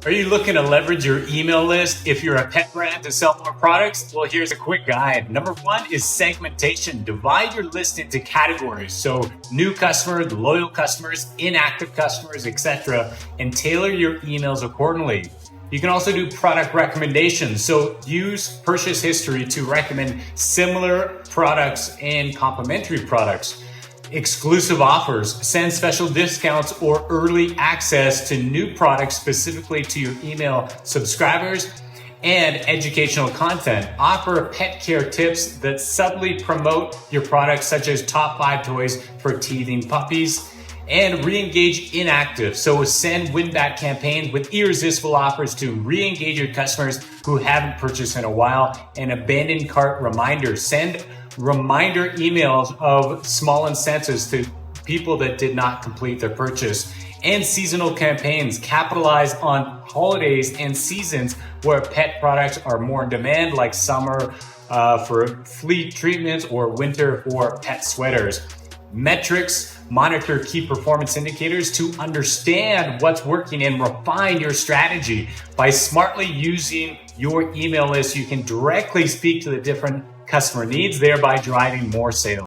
Are you looking to leverage your email list if you're a pet brand to sell more products? Well, here's a quick guide. Number one is segmentation. Divide your list into categories. So new customers, loyal customers, inactive customers, etc., and tailor your emails accordingly. You can also do product recommendations. So use purchase history to recommend similar products and complementary products. Exclusive offers, send special discounts or early access to new products specifically to your email subscribers. And educational content. Offer pet care tips that subtly promote your products, such as top 5 toys for teething puppies. And re-engage inactive. So send win-back campaigns with irresistible offers to re-engage your customers who haven't purchased in a while. And abandoned cart reminders. Send reminder emails of small incentives to people that did not complete their purchase. And seasonal campaigns. Capitalize on holidays and seasons where pet products are more in demand, like summer for flea treatments or winter for pet sweaters. Metrics. Monitor key performance indicators to understand what's working and refine your strategy. By smartly using your email list, you can directly speak to the different customer needs, thereby driving more sales.